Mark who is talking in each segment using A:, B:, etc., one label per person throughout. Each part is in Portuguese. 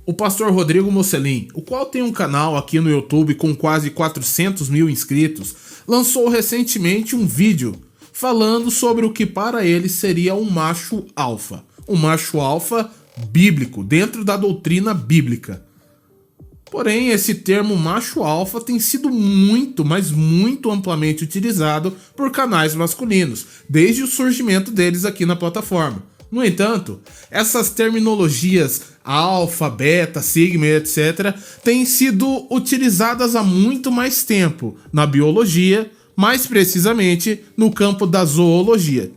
A: O pastor Rodrigo Mocelin, o qual tem um canal aqui no YouTube com quase 400 mil inscritos, lançou recentemente um vídeo falando sobre o que para ele seria um macho alfa. Um macho alfa bíblico, dentro da doutrina bíblica. Porém, esse termo macho alfa tem sido muito, mas muito amplamente utilizado por canais masculinos, desde o surgimento deles aqui na plataforma. No entanto, essas terminologias alfa, beta, sigma, etc., têm sido utilizadas há muito mais tempo na biologia, mais precisamente no campo da zoologia.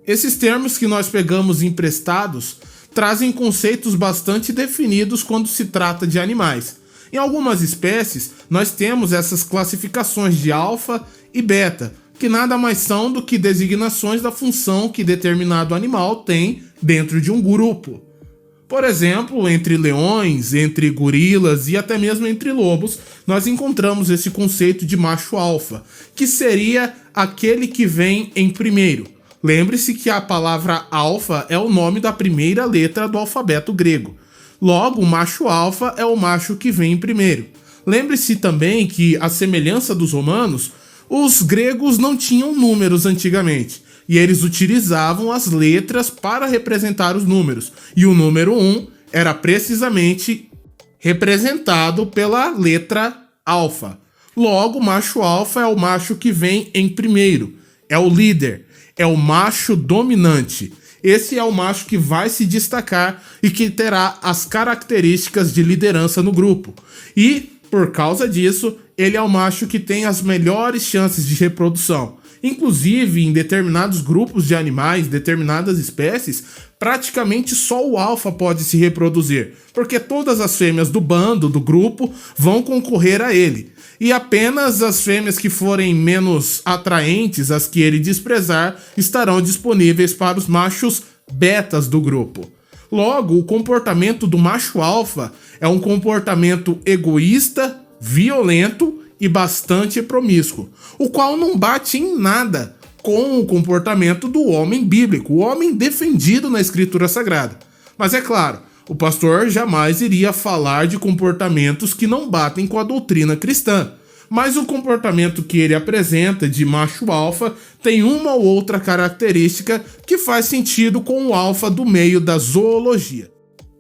A: Esses termos que nós pegamos emprestados trazem conceitos bastante definidos quando se trata de animais. Em algumas espécies, nós temos essas classificações de alfa e beta, que nada mais são do que designações da função que determinado animal tem dentro de um grupo. Por exemplo, entre leões, entre gorilas e até mesmo entre lobos, nós encontramos esse conceito de macho alfa, que seria aquele que vem em primeiro. Lembre-se que a palavra alfa é o nome da primeira letra do alfabeto grego. Logo, o macho alfa é o macho que vem em primeiro. Lembre-se também que, à semelhança dos romanos, os gregos não tinham números antigamente, e eles utilizavam as letras para representar os números, e o número 1 era precisamente representado pela letra alfa. Logo, o macho alfa é o macho que vem em primeiro, é o líder, é o macho dominante. Esse é o macho que vai se destacar e que terá as características de liderança no grupo. E, por causa disso, ele é o macho que tem as melhores chances de reprodução. Inclusive, em determinados grupos de animais, determinadas espécies, praticamente só o alfa pode se reproduzir, porque todas as fêmeas do bando, do grupo, vão concorrer a ele. E apenas as fêmeas que forem menos atraentes, as que ele desprezar, estarão disponíveis para os machos betas do grupo. Logo, o comportamento do macho alfa é um comportamento egoísta, violento e bastante promíscuo, o qual não bate em nada com o comportamento do homem bíblico, o homem defendido na Escritura Sagrada. Mas é claro, o pastor jamais iria falar de comportamentos que não batem com a doutrina cristã. Mas o comportamento que ele apresenta de macho alfa tem uma ou outra característica que faz sentido com o alfa do meio da zoologia.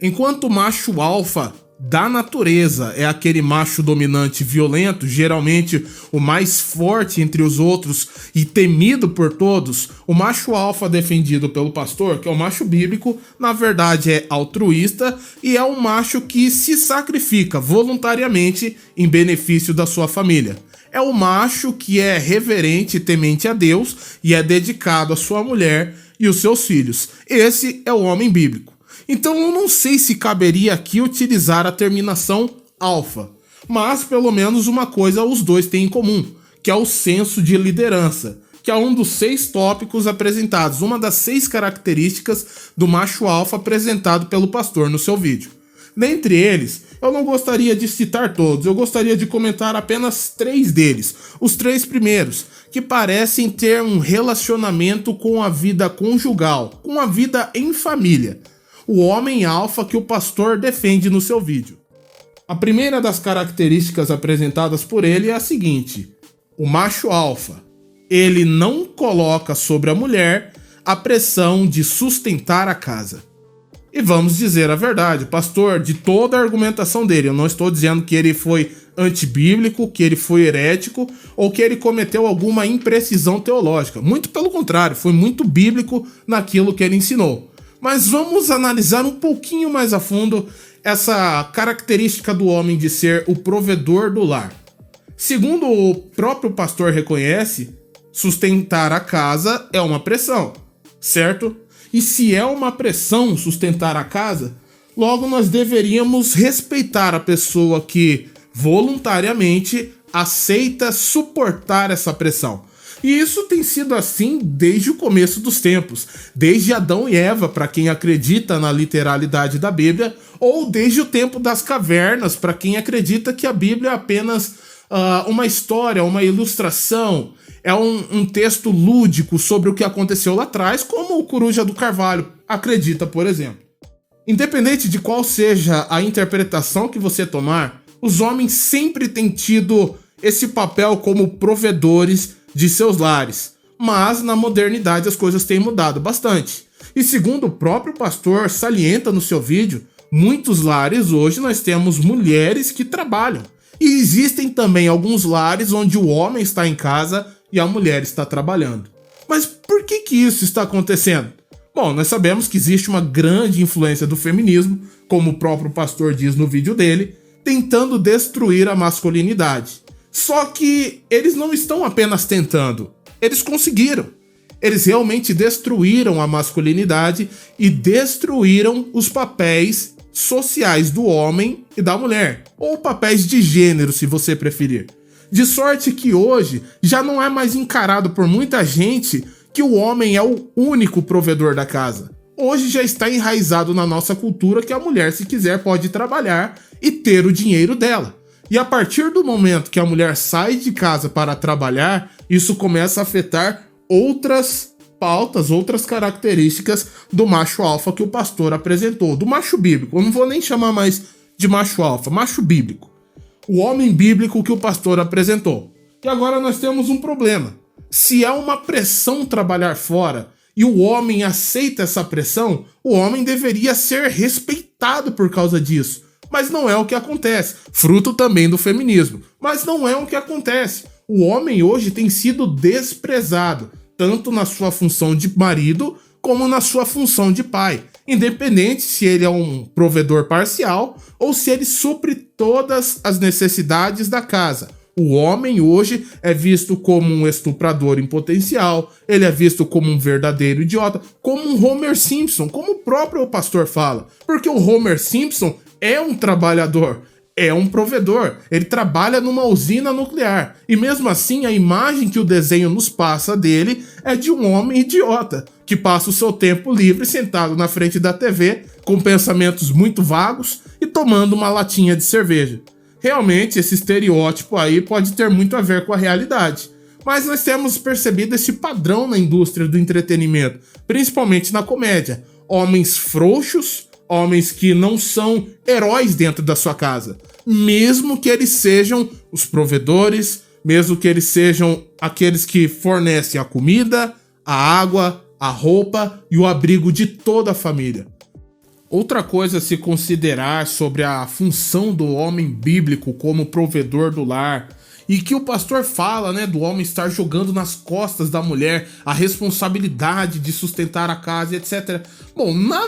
A: Enquanto o macho alfa da natureza é aquele macho dominante violento, geralmente o mais forte entre os outros e temido por todos, o macho alfa defendido pelo pastor, que é o macho bíblico, na verdade é altruísta e é um macho que se sacrifica voluntariamente em benefício da sua família. É o macho que é reverente e temente a Deus e é dedicado à sua mulher e os seus filhos. Esse é o homem bíblico. Então eu não sei se caberia aqui utilizar a terminação alfa, mas pelo menos uma coisa os dois têm em comum, que é o senso de liderança, que é um dos 6 tópicos apresentados, uma das 6 características do macho alfa apresentado pelo pastor no seu vídeo. Dentre eles, eu não gostaria de citar todos, eu gostaria de comentar apenas 3 deles, os 3 primeiros, que parecem ter um relacionamento com a vida conjugal, com a vida em família. O homem alfa que o pastor defende no seu vídeo. A primeira das características apresentadas por ele é a seguinte: o macho alfa, ele não coloca sobre a mulher a pressão de sustentar a casa. E vamos dizer a verdade, o pastor, de toda a argumentação dele, eu não estou dizendo que ele foi antibíblico, que ele foi herético ou que ele cometeu alguma imprecisão teológica. Muito pelo contrário, foi muito bíblico naquilo que ele ensinou. Mas vamos analisar um pouquinho mais a fundo essa característica do homem de ser o provedor do lar. Segundo o próprio pastor reconhece, sustentar a casa é uma pressão, certo? E se é uma pressão sustentar a casa, logo nós deveríamos respeitar a pessoa que voluntariamente aceita suportar essa pressão. E isso tem sido assim desde o começo dos tempos, desde Adão e Eva, para quem acredita na literalidade da Bíblia, ou desde o tempo das cavernas, para quem acredita que a Bíblia é apenas uma história, uma ilustração, é um texto lúdico sobre o que aconteceu lá atrás, como o Coruja do Carvalho acredita, por exemplo. Independente de qual seja a interpretação que você tomar, os homens sempre têm tido esse papel como provedores de seus lares. Mas na modernidade as coisas têm mudado bastante. E segundo o próprio pastor salienta no seu vídeo, muitos lares hoje nós temos mulheres que trabalham. E existem também alguns lares onde o homem está em casa e a mulher está trabalhando. Mas por que isso está acontecendo? Bom, nós sabemos que existe uma grande influência do feminismo, como o próprio pastor diz no vídeo dele, tentando destruir a masculinidade. Só que eles não estão apenas tentando, eles conseguiram. Eles realmente destruíram a masculinidade e destruíram os papéis sociais do homem e da mulher, ou papéis de gênero, se você preferir. De sorte que hoje já não é mais encarado por muita gente que o homem é o único provedor da casa. Hoje já está enraizado na nossa cultura que a mulher, se quiser, pode trabalhar e ter o dinheiro dela. E a partir do momento que a mulher sai de casa para trabalhar, isso começa a afetar outras pautas, outras características do macho alfa que o pastor apresentou, do macho bíblico. Eu não vou nem chamar mais de macho alfa, macho bíblico. O homem bíblico que o pastor apresentou. E agora nós temos um problema. Se é uma pressão trabalhar fora e o homem aceita essa pressão, o homem deveria ser respeitado por causa disso. Mas não é o que acontece. Fruto também do feminismo. Mas não é o que acontece. O homem hoje tem sido desprezado, tanto na sua função de marido, como na sua função de pai. Independente se ele é um provedor parcial ou se ele supre todas as necessidades da casa. O homem hoje é visto como um estuprador em potencial, ele é visto como um verdadeiro idiota, como um Homer Simpson, como o próprio pastor fala. Porque o Homer Simpson é um trabalhador, é um provedor, ele trabalha numa usina nuclear. E mesmo assim, a imagem que o desenho nos passa dele é de um homem idiota, que passa o seu tempo livre sentado na frente da TV, com pensamentos muito vagos e tomando uma latinha de cerveja. Realmente, esse estereótipo aí pode ter muito a ver com a realidade. Mas nós temos percebido esse padrão na indústria do entretenimento, principalmente na comédia. Homens frouxos, homens que não são heróis dentro da sua casa. Mesmo que eles sejam os provedores, mesmo que eles sejam aqueles que fornecem a comida, a água, a roupa e o abrigo de toda a família. Outra coisa a se considerar sobre a função do homem bíblico como provedor do lar, e que o pastor fala, né, do homem estar jogando nas costas da mulher a responsabilidade de sustentar a casa, etc. Bom, na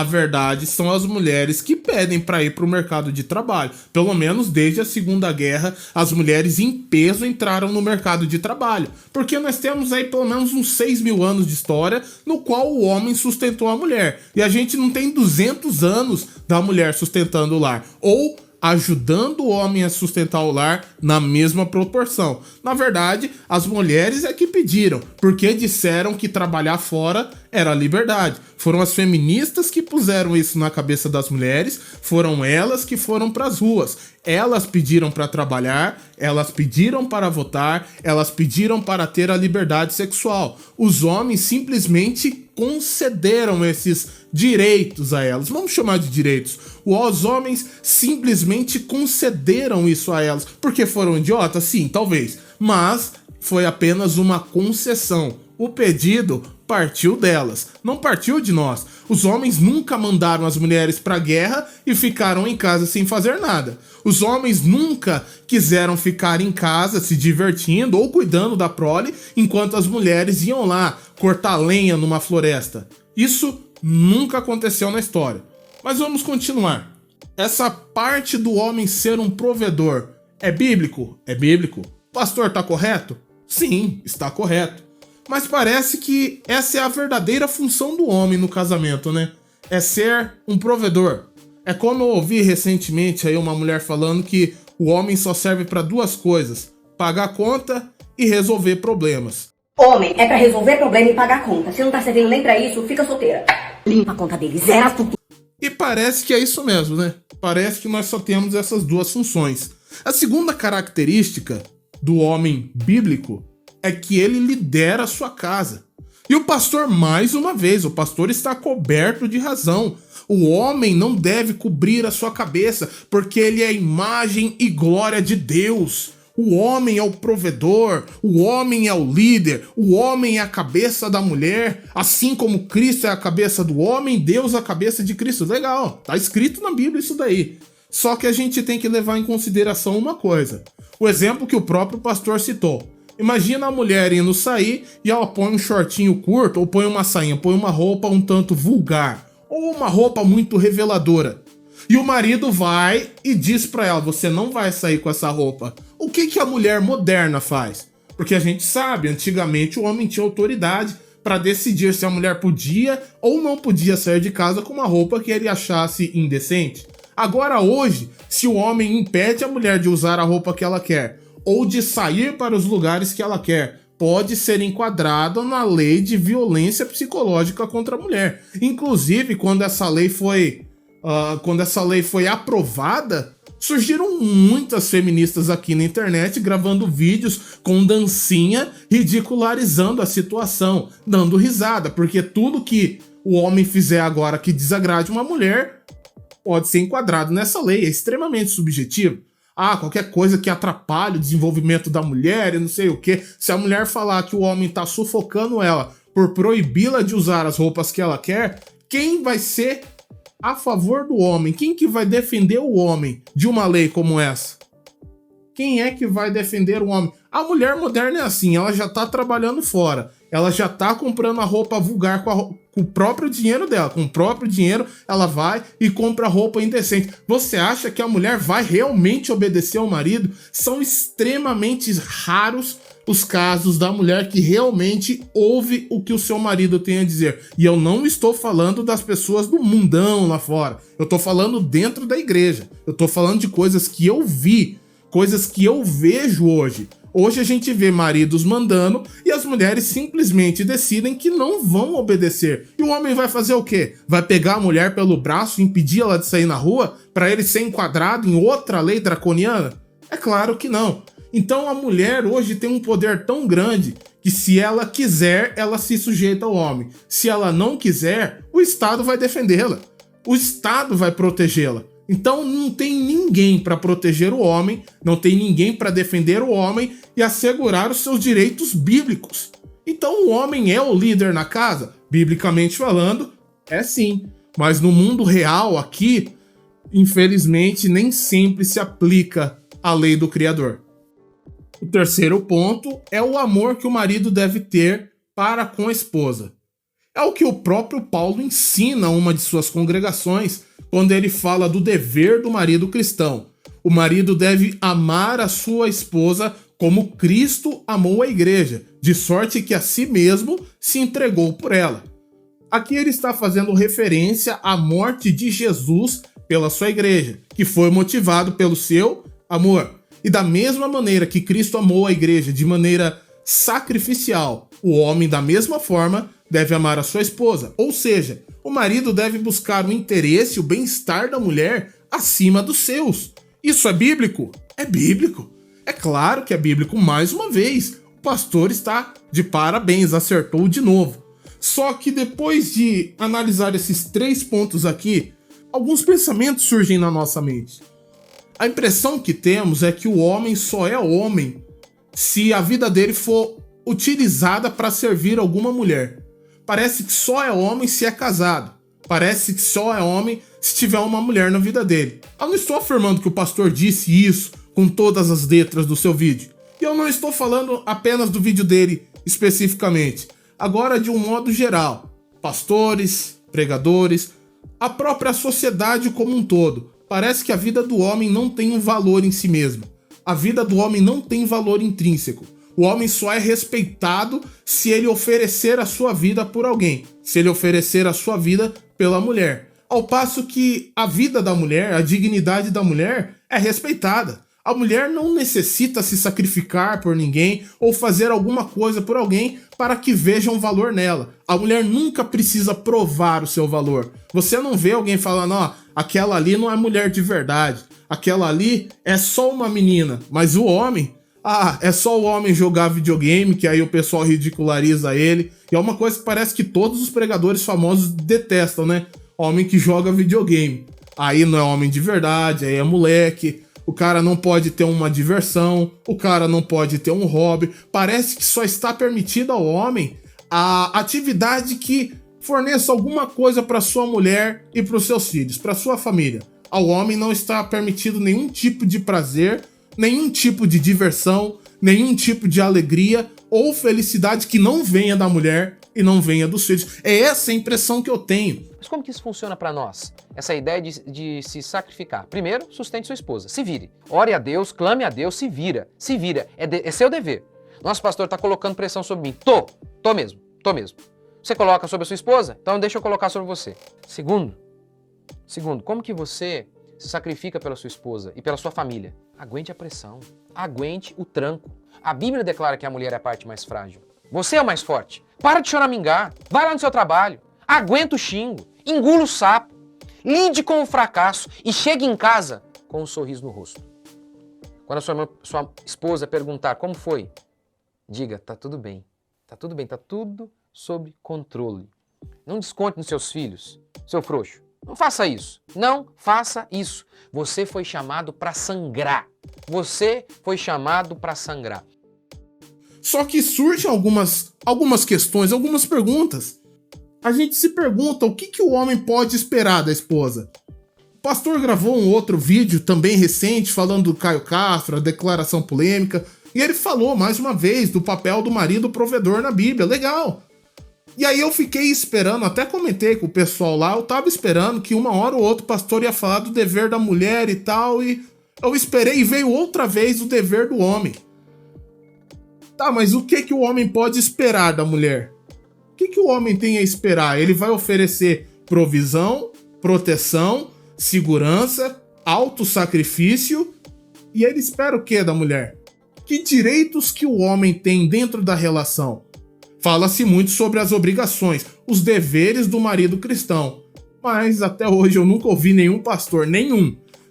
A: verdade, são as mulheres que pedem para ir para o mercado de trabalho. Pelo menos desde a Segunda Guerra, as mulheres em peso entraram no mercado de trabalho. Porque nós temos aí pelo menos uns 6.000 anos de história no qual o homem sustentou a mulher. E a gente não tem 200 anos da mulher sustentando o lar. Ou ajudando o homem a sustentar o lar na mesma proporção. Na verdade, as mulheres é que pediram, porque disseram que trabalhar fora era liberdade. Foram as feministas que puseram isso na cabeça das mulheres, foram elas que foram para as ruas. Elas pediram para trabalhar, elas pediram para votar, elas pediram para ter a liberdade sexual. Os homens simplesmente concederam esses direitos a elas. Vamos chamar de direitos. Os homens simplesmente concederam isso a elas. Porque foram idiotas? Sim, talvez. Mas foi apenas uma concessão. O pedido partiu delas, não partiu de nós. Os homens nunca mandaram as mulheres para a guerra e ficaram em casa sem fazer nada. Os homens nunca quiseram ficar em casa se divertindo ou cuidando da prole enquanto as mulheres iam lá cortar lenha numa floresta. Isso nunca aconteceu na história. Mas vamos continuar. Essa parte do homem ser um provedor é bíblico? É bíblico. Pastor, tá correto? Sim, está correto. Mas parece que essa é a verdadeira função do homem no casamento, né? É ser um provedor. É como eu ouvi recentemente aí uma mulher falando que o homem só serve para duas coisas: pagar conta e resolver problemas.
B: Homem é para resolver problema e pagar conta. Se não tá servindo nem para isso, fica solteira. Limpa a conta dele, zera tudo.
A: E parece que é isso mesmo, né? Parece que nós só temos essas duas funções. A segunda característica do homem bíblico é que ele lidera a sua casa. E o pastor, mais uma vez, o pastor está coberto de razão. O homem não deve cobrir a sua cabeça, porque ele é a imagem e glória de Deus. O homem é o provedor, o homem é o líder, o homem é a cabeça da mulher, assim como Cristo é a cabeça do homem, Deus é a cabeça de Cristo. Legal, tá escrito na Bíblia isso daí. Só que a gente tem que levar em consideração uma coisa. O exemplo que o próprio pastor citou. Imagina a mulher indo sair e ela põe um shortinho curto, ou põe uma sainha, põe uma roupa um tanto vulgar, ou uma roupa muito reveladora. E o marido vai e diz pra ela, você não vai sair com essa roupa. O que a mulher moderna faz? Porque a gente sabe, antigamente o homem tinha autoridade para decidir se a mulher podia ou não podia sair de casa com uma roupa que ele achasse indecente. Agora hoje, se o homem impede a mulher de usar a roupa que ela quer, ou de sair para os lugares que ela quer, pode ser enquadrado na lei de violência psicológica contra a mulher. Inclusive, quando essa lei foi aprovada, surgiram muitas feministas aqui na internet gravando vídeos com dancinha, ridicularizando a situação, dando risada, porque tudo que o homem fizer agora que desagrade uma mulher pode ser enquadrado nessa lei, é extremamente subjetivo. Qualquer coisa que atrapalhe o desenvolvimento da mulher e não sei o que. Se a mulher falar que o homem tá sufocando ela por proibi-la de usar as roupas que ela quer, quem vai ser a favor do homem? Quem que vai defender o homem de uma lei como essa? Quem é que vai defender o homem? A mulher moderna é assim, ela já tá trabalhando fora. Ela já tá comprando a roupa vulgar com o próprio dinheiro dela. Com o próprio dinheiro, ela vai e compra roupa indecente. Você acha que a mulher vai realmente obedecer ao marido? São extremamente raros os casos da mulher que realmente ouve o que o seu marido tem a dizer. E eu não estou falando das pessoas do mundão lá fora. Eu tô falando dentro da igreja. Eu tô falando de coisas que eu vi, coisas que eu vejo hoje. Hoje a gente vê maridos mandando e as mulheres simplesmente decidem que não vão obedecer. E o homem vai fazer o quê? Vai pegar a mulher pelo braço e impedir ela de sair na rua para ele ser enquadrado em outra lei draconiana? É claro que não. Então a mulher hoje tem um poder tão grande que se ela quiser, ela se sujeita ao homem. Se ela não quiser, o Estado vai defendê-la. O Estado vai protegê-la. Então não tem ninguém para proteger o homem, não tem ninguém para defender o homem e assegurar os seus direitos bíblicos. Então o homem é o líder na casa? Biblicamente falando, é sim. Mas no mundo real aqui, infelizmente, nem sempre se aplica a lei do Criador. O terceiro ponto é o amor que o marido deve ter para com a esposa. É o que o próprio Paulo ensina a uma de suas congregações quando ele fala do dever do marido cristão. O marido deve amar a sua esposa como Cristo amou a igreja, de sorte que a si mesmo se entregou por ela. Aqui ele está fazendo referência à morte de Jesus pela sua igreja, que foi motivado pelo seu amor. E da mesma maneira que Cristo amou a igreja de maneira sacrificial, o homem da mesma forma deve amar a sua esposa. Ou seja, o marido deve buscar o interesse e o bem-estar da mulher acima dos seus. Isso é bíblico? É bíblico. É claro que é bíblico. Mais uma vez, o pastor está de parabéns, acertou de novo. Só que depois de analisar esses 3 pontos aqui, alguns pensamentos surgem na nossa mente. A impressão que temos é que o homem só é homem se a vida dele for utilizada para servir alguma mulher. Parece que só é homem se é casado. Parece que só é homem se tiver uma mulher na vida dele. Eu não estou afirmando que o pastor disse isso com todas as letras do seu vídeo. E eu não estou falando apenas do vídeo dele especificamente. Agora, de um modo geral, pastores, pregadores, a própria sociedade como um todo. Parece que a vida do homem não tem um valor em si mesmo. A vida do homem não tem valor intrínseco. O homem só é respeitado se ele oferecer a sua vida por alguém, se ele oferecer a sua vida pela mulher. Ao passo que a vida da mulher, a dignidade da mulher é respeitada. A mulher não necessita se sacrificar por ninguém ou fazer alguma coisa por alguém para que vejam valor nela. A mulher nunca precisa provar o seu valor. Você não vê alguém falando, aquela ali não é mulher de verdade, aquela ali é só uma menina. Mas o homem, Ah, é só o homem jogar videogame, que aí o pessoal ridiculariza ele. E é uma coisa que parece que todos os pregadores famosos detestam, né? Homem que joga videogame. Aí não é homem de verdade, aí é moleque. O cara não pode ter uma diversão, o cara não pode ter um hobby. Parece que só está permitida ao homem a atividade que forneça alguma coisa para sua mulher e para os seus filhos, para sua família. Ao homem não está permitido nenhum tipo de prazer, nenhum tipo de diversão, nenhum tipo de alegria ou felicidade que não venha da mulher e não venha dos filhos. É essa a impressão que eu tenho.
C: Mas como que isso funciona para nós? Essa ideia de se sacrificar. Primeiro, sustente sua esposa, se vire. Ore a Deus, clame a Deus, se vira. Se vira, é seu dever. Nosso pastor está colocando pressão sobre mim. Tô mesmo. Você coloca sobre a sua esposa? Então deixa eu colocar sobre você. Segundo, como que você se sacrifica pela sua esposa e pela sua família? Aguente a pressão, aguente o tranco. A Bíblia declara que a mulher é a parte mais frágil. Você é o mais forte. Para de choramingar, vai lá no seu trabalho, aguenta o xingo, engula o sapo, lide com o fracasso e chegue em casa com um sorriso no rosto. Quando a sua esposa perguntar como foi, diga, tá tudo bem, tá tudo sob controle. Não desconte nos seus filhos, seu frouxo. Não faça isso. Não faça isso. Você foi chamado para sangrar.
A: Só que surgem algumas questões, algumas perguntas. A gente se pergunta o que o homem pode esperar da esposa. O pastor gravou um outro vídeo também recente falando do Caio Castro, a declaração polêmica, e ele falou mais uma vez do papel do marido provedor na Bíblia. Legal! E aí eu fiquei esperando, até comentei com o pessoal lá, eu tava esperando que uma hora ou outra o pastor ia falar do dever da mulher e tal, e eu esperei e veio outra vez o dever do homem. Tá, mas o que o homem pode esperar da mulher? O que o homem tem a esperar? Ele vai oferecer provisão, proteção, segurança, autossacrifício, e ele espera o que da mulher? Que direitos que o homem tem dentro da relação? Fala-se muito sobre as obrigações, os deveres do marido cristão. Mas até hoje eu nunca ouvi nenhum pastor,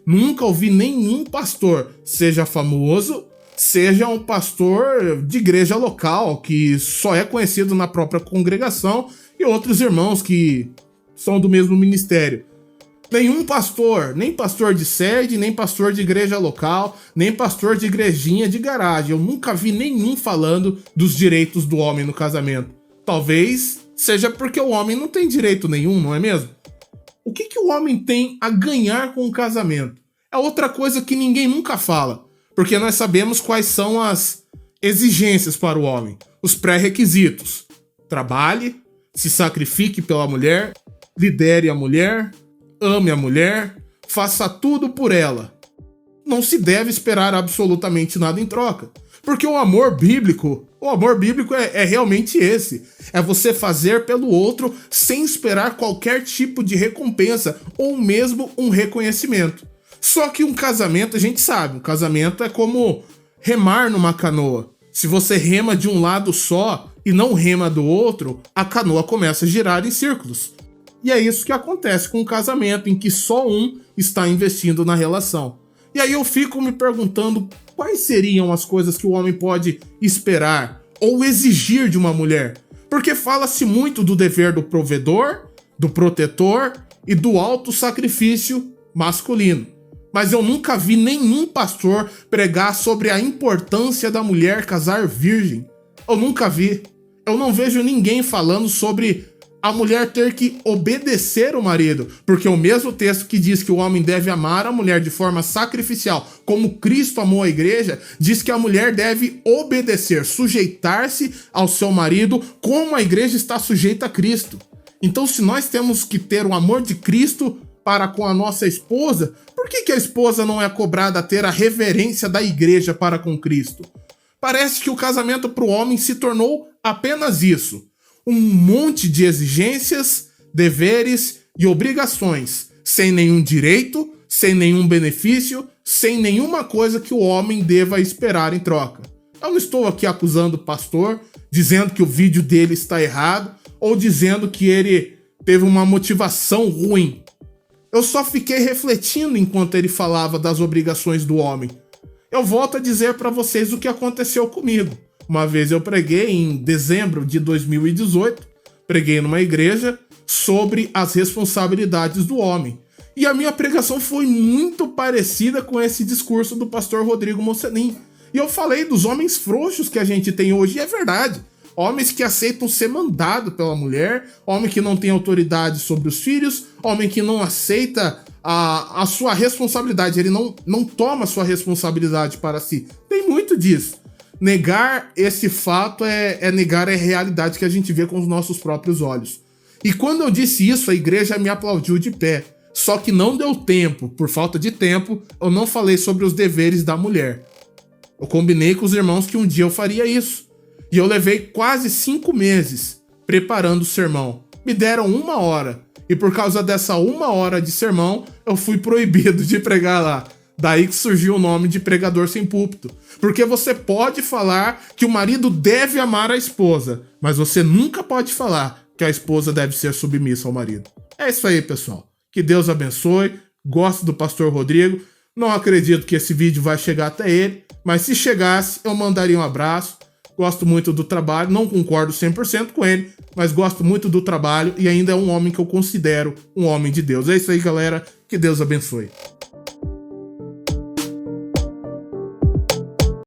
A: nunca ouvi nenhum pastor, seja famoso, seja um pastor de igreja local, que só é conhecido na própria congregação, e outros irmãos que são do mesmo ministério. Nenhum pastor, nem pastor de sede, nem pastor de igreja local, nem pastor de igrejinha de garagem. Eu nunca vi nenhum falando dos direitos do homem no casamento. Talvez seja porque o homem não tem direito nenhum, não é mesmo? O que o homem tem a ganhar com o casamento? É outra coisa que ninguém nunca fala, porque nós sabemos quais são as exigências para o homem, os pré-requisitos. Trabalhe, se sacrifique pela mulher, lidere a mulher, ame a mulher, faça tudo por ela. Não se deve esperar absolutamente nada em troca. Porque o amor bíblico é realmente esse. É você fazer pelo outro sem esperar qualquer tipo de recompensa ou mesmo um reconhecimento. Só que um casamento, a gente sabe, um casamento é como remar numa canoa. Se você rema de um lado só e não rema do outro, a canoa começa a girar em círculos. E é isso que acontece com um casamento, em que só um está investindo na relação. E aí eu fico me perguntando quais seriam as coisas que o homem pode esperar ou exigir de uma mulher. Porque fala-se muito do dever do provedor, do protetor e do autossacrifício masculino. Mas eu nunca vi nenhum pastor pregar sobre a importância da mulher casar virgem. Eu nunca vi. Eu não vejo ninguém falando sobre a mulher ter que obedecer o marido, porque o mesmo texto que diz que o homem deve amar a mulher de forma sacrificial, como Cristo amou a igreja, diz que a mulher deve obedecer, sujeitar-se ao seu marido, como a igreja está sujeita a Cristo. Então, se nós temos que ter o amor de Cristo para com a nossa esposa, por que a esposa não é cobrada a ter a reverência da igreja para com Cristo? Parece que o casamento para o homem se tornou apenas isso. Um monte de exigências, deveres e obrigações, sem nenhum direito, sem nenhum benefício, sem nenhuma coisa que o homem deva esperar em troca. Eu não estou aqui acusando o pastor, dizendo que o vídeo dele está errado, ou dizendo que ele teve uma motivação ruim. Eu só fiquei refletindo enquanto ele falava das obrigações do homem. Eu volto a dizer para vocês o que aconteceu comigo. Uma vez eu preguei em dezembro de 2018, preguei numa igreja sobre as responsabilidades do homem. E a minha pregação foi muito parecida com esse discurso do pastor Rodrigo Mocelin. E eu falei dos homens frouxos que a gente tem hoje, e é verdade. Homens que aceitam ser mandado pela mulher, homem que não tem autoridade sobre os filhos, homem que não aceita a sua responsabilidade, ele não toma a sua responsabilidade para si. Tem muito disso. Negar esse fato é negar a realidade que a gente vê com os nossos próprios olhos. E quando eu disse isso, a igreja me aplaudiu de pé. Só que não deu tempo, por falta de tempo, eu não falei sobre os deveres da mulher. Eu combinei com os irmãos que um dia eu faria isso. E eu levei quase 5 meses preparando o sermão. Me deram 1 hora. E por causa dessa 1 hora de sermão, eu fui proibido de pregar lá. Daí que surgiu o nome de pregador sem púlpito. Porque você pode falar que o marido deve amar a esposa, mas você nunca pode falar que a esposa deve ser submissa ao marido. É isso aí, pessoal. Que Deus abençoe. Gosto do pastor Rodrigo. Não acredito que esse vídeo vai chegar até ele, mas se chegasse, eu mandaria um abraço. Gosto muito do trabalho, não concordo 100% com ele, mas gosto muito do trabalho e ainda é um homem que eu considero um homem de Deus. É isso aí, galera. Que Deus abençoe.